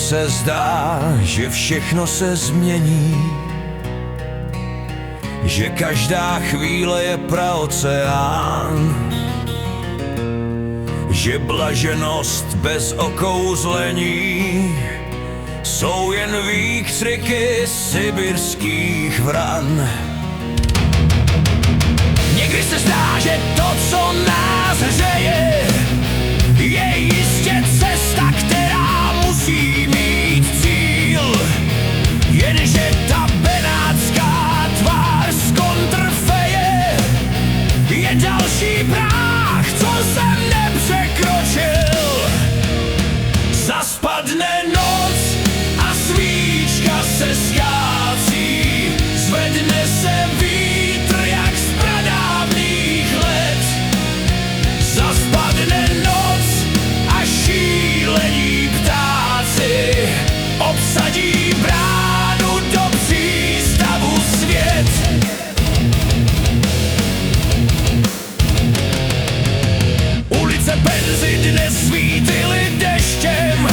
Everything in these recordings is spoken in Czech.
se zdá, že všechno se změní, že každá chvíle je praoceán, že blaženost bez okouzlení jsou jen výkřiky sibirských vran. Někdy se zdá, že to, co nás hřeje, je jistě cesta, která musí mít cíl. Jenže ta benátská tvář z kontrfeje je další práh, co jsem nepřekročil. Zaspadne noc a svíčka se zkácí, zvedne se vítr jak z pradávných let. Zaspadne noc a šílení ptáci obsadí bránu do přístavu svět. Ulice Penzy dnes svítily deštěm,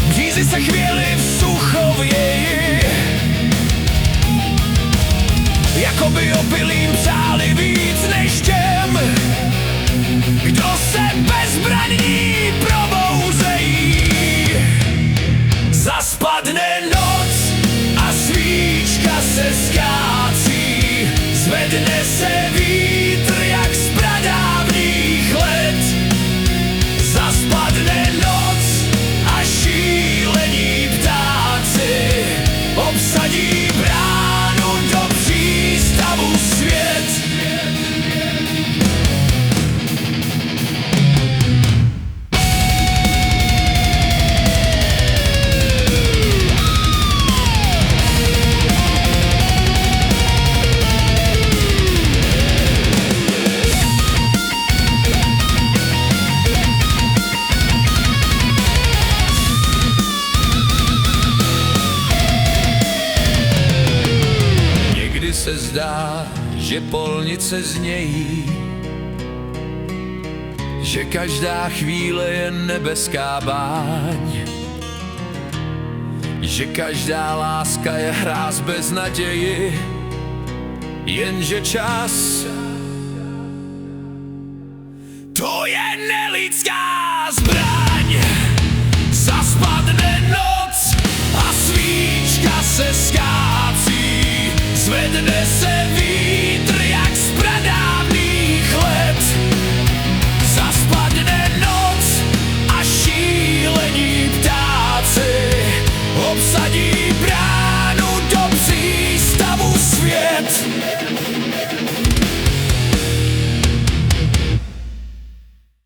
břízy se chvěly v suchověji, jakoby opilým přáli víc než těm, kdo se bezbraní probouzejí. Zaspadne noc a svíčka se zkácí, zvedne se vítr jak z pradávných let. Zaspadne noc a šílení ptáci obsadí bránu do přístavu svět. Se zdá, že polnice znějí, že každá chvíle je nebeská báň, že každá láska je hráz bez naději, jenže čas to je nelidská.